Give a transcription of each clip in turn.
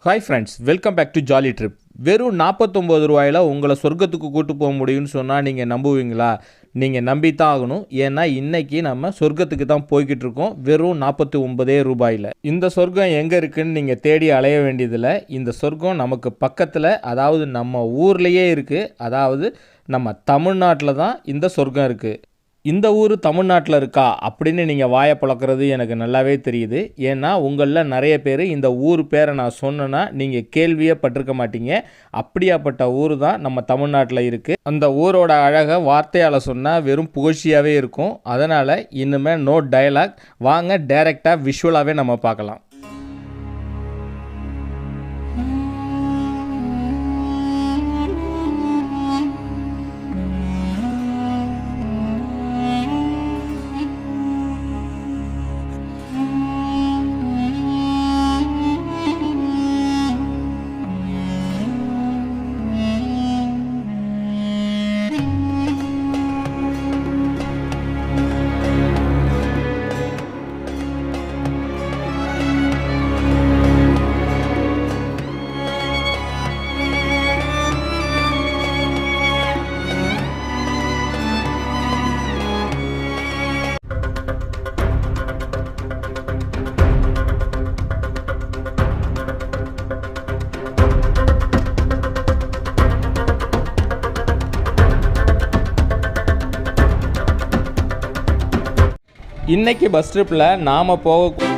Hi friends, welcome back to jolly trip. வெறும் 49 ரூபாயில் உங்களை சொர்க்கத்துக்கு கூட்டு போக முடியும்னு சொன்னால் நீங்கள் நம்புவீங்களா? நீங்கள் நம்பித்தான் ஆகணும். ஏன்னா இன்றைக்கி நம்ம சொர்க்கத்துக்கு தான் போய்கிட்டு இருக்கோம். வெறும் 49 ரூபாயில். இந்த சொர்க்கம் எங்கே இருக்குதுன்னு நீங்கள் தேடி அலைய வேண்டியதில்லை. இந்த சொர்க்கம் நமக்கு பக்கத்தில், அதாவது நம்ம ஊர்லேயே இருக்குது. அதாவது நம்ம தமிழ்நாட்டில் தான் இந்த சொர்க்கம் இருக்குது. இந்த ஊர் தமிழ்நாட்டில் இருக்கா அப்படின்னு நீங்கள் வாயை பழக்கிறது எனக்கு நல்லாவே தெரியுது. ஏன்னா உங்களில் நிறைய பேர் இந்த ஊர் பேரை நான் சொன்னேன்னா நீங்கள் கேள்வியே பட்டிருக்க மாட்டீங்க. அப்படியாப்பட்ட ஊர் தான் நம்ம தமிழ்நாட்டில் இருக்குது. அந்த ஊரோட அழகை வார்த்தையால் சொன்னால் வெறும் புகழ்ச்சியாகவே இருக்கும். அதனால் இனிமேல் நோ டயலாக், வாங்க டைரெக்டாக விஷுவலாகவே நம்ம பார்க்கலாம். இன்றைக்கி பஸ் ட்ரிப்பில் நாம் போக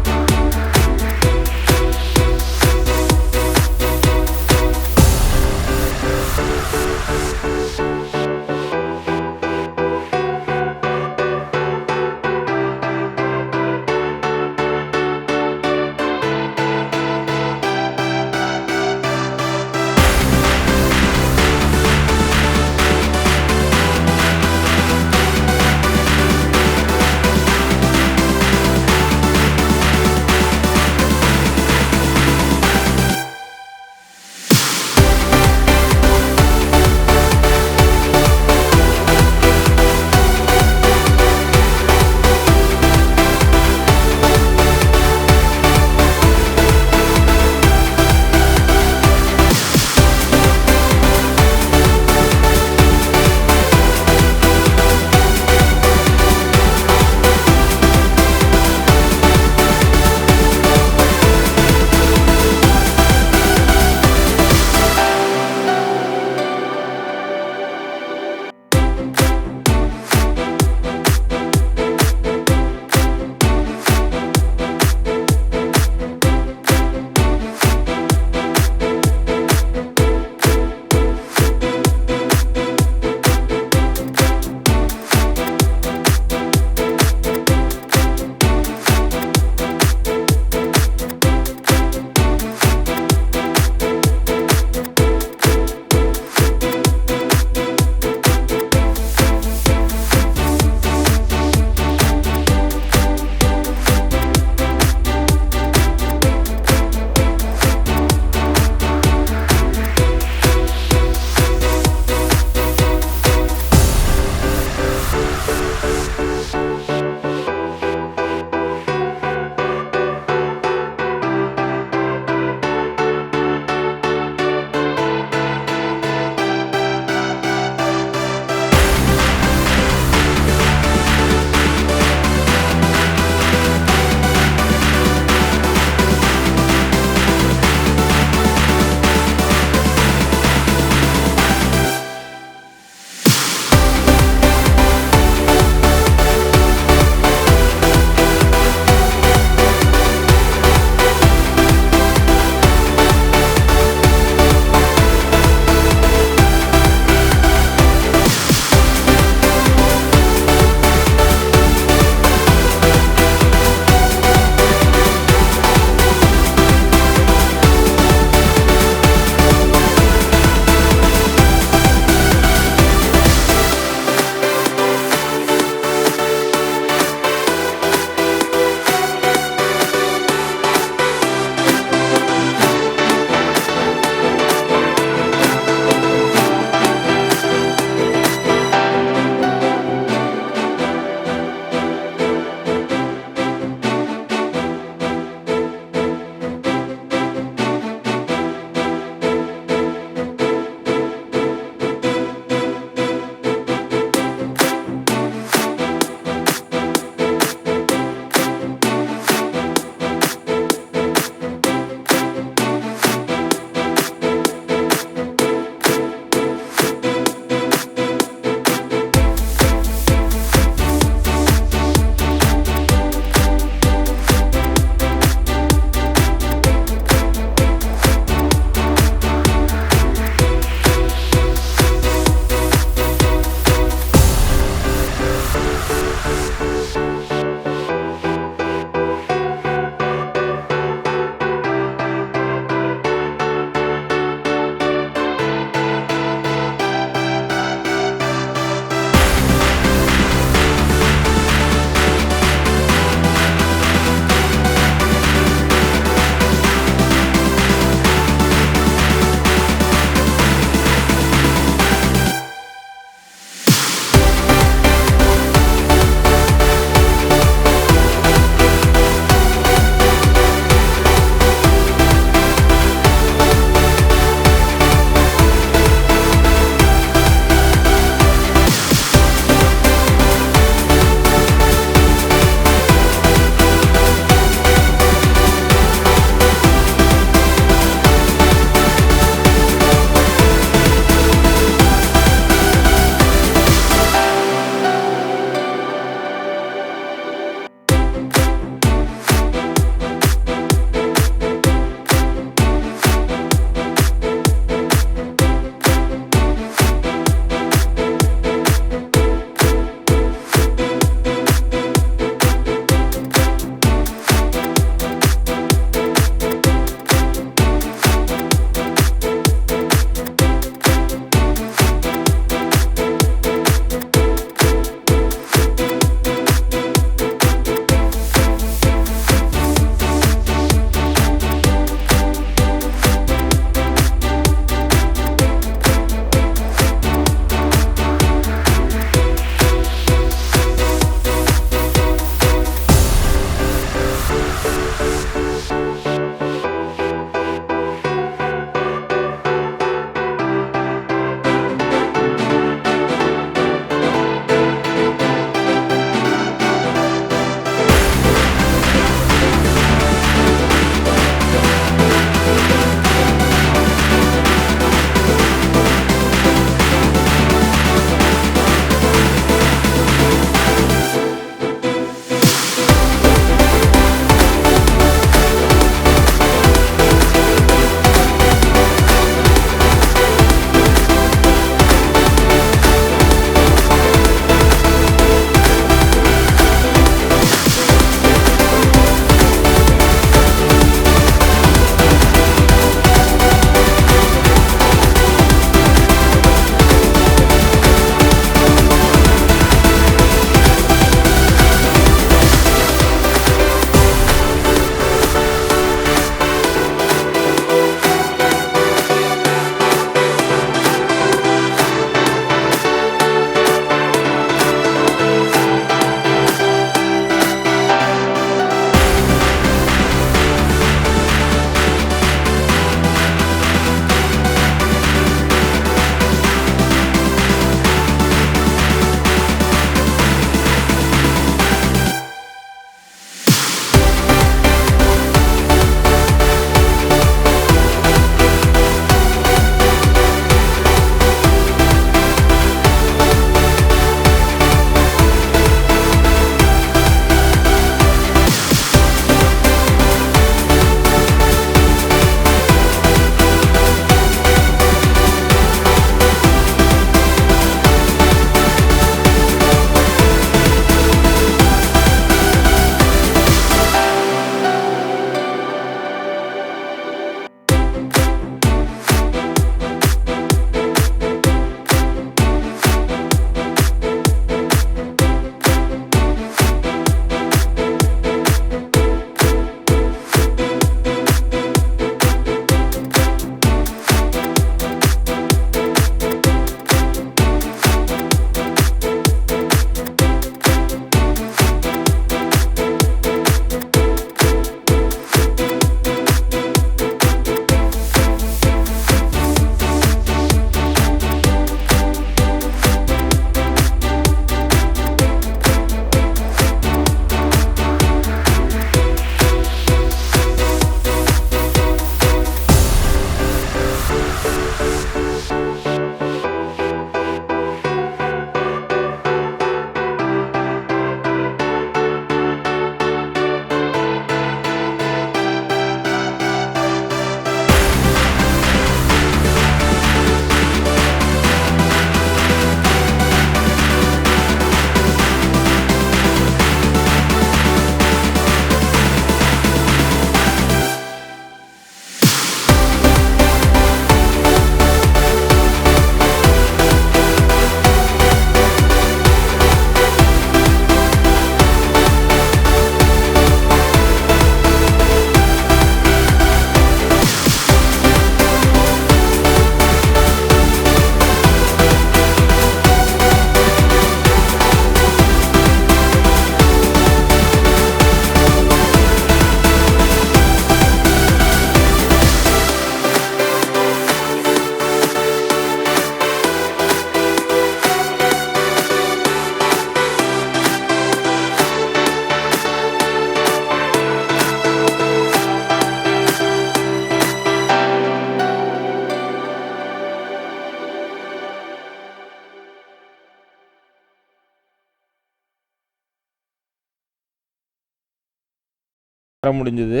வர முடிஞ்சுது.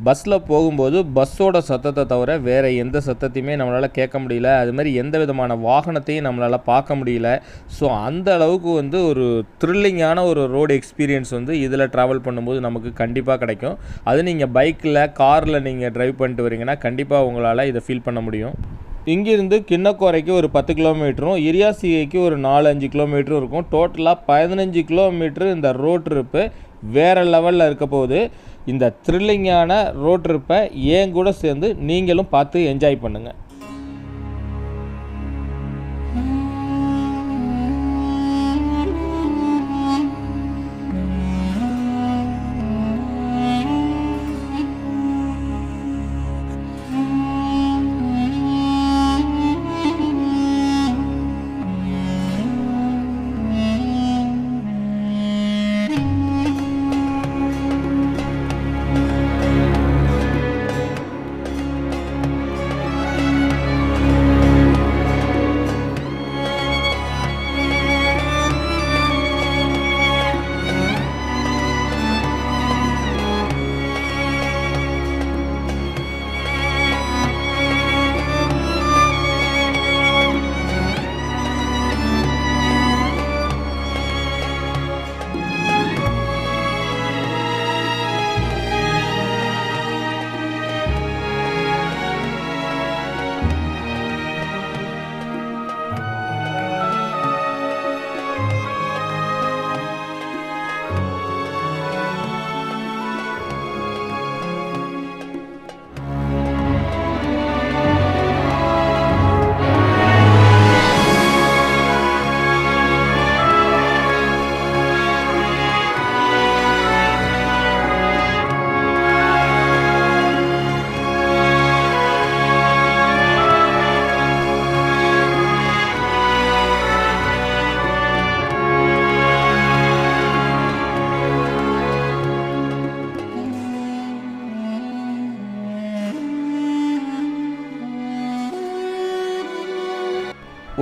பஸ்ஸில் போகும்போது பஸ்ஸோட சத்தத்தை தவிர வேறு எந்த சத்தத்தையுமே நம்மளால் கேட்க முடியல. அதுமாதிரி எந்த விதமான வாகனத்தையும் நம்மளால் பார்க்க முடியல. ஸோ அந்த அளவுக்கு வந்து ஒரு த்ரில்லிங்கான ஒரு ரோடு எக்ஸ்பீரியன்ஸ் வந்து இதில் ட்ராவல் பண்ணும்போது நமக்கு கண்டிப்பாக கிடைக்கும். அது நீங்கள் பைக்கில் காரில் நீங்கள் ட்ரைவ் பண்ணிட்டு வரீங்கன்னா கண்டிப்பாக உங்களால் இதை ஃபீல் பண்ண முடியும். இங்கிருந்து கிண்ணக்கோரைக்கு ஒரு 10 கிலோமீட்டரும் இரியாசிகைக்கு ஒரு 4-5 கிலோமீட்டரும் இருக்கும். டோட்டலாக 15 கிலோமீட்ரு இந்த ரோட் ட்ரிப்பு வேறு லெவலில் இருக்க போகுது. இந்த த்ரில்லிங்கான ரோட் ட்ரிப்பை ஏன் கூட சேர்ந்து நீங்களும் பார்த்து என்ஜாய் பண்ணுங்கள்.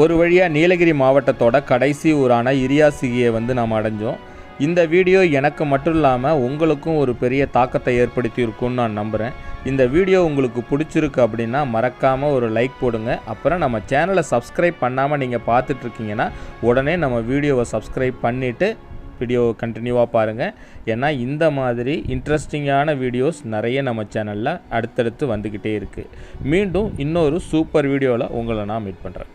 ஒரு வழியாக நீலகிரி மாவட்டத்தோட கடைசி ஊரான இரியாசிகையை வந்து நாம் அடைஞ்சோம். இந்த வீடியோ எனக்கு மட்டும் இல்லாமல் உங்களுக்கும் ஒரு பெரிய தாக்கத்தை ஏற்படுத்தி இருக்கும்னு நான் நம்புகிறேன். இந்த வீடியோ உங்களுக்கு பிடிச்சிருக்கு அப்படின்னா மறக்காமல் ஒரு லைக் போடுங்க. அப்புறம் நம்ம சேனலை சப்ஸ்கிரைப் பண்ணாமல் நீங்கள் பார்த்துட்ருக்கீங்கன்னா உடனே நம்ம வீடியோவை சப்ஸ்கிரைப் பண்ணிவிட்டு வீடியோவை கண்டினியூவாக பாருங்கள். ஏன்னா இந்த மாதிரி இன்ட்ரெஸ்டிங்கான வீடியோஸ் நிறைய நம்ம சேனலில் அடுத்தடுத்து வந்துக்கிட்டே இருக்குது. மீண்டும் இன்னொரு சூப்பர் வீடியோவில் உங்களை நான் மீட் பண்ணுறேன்.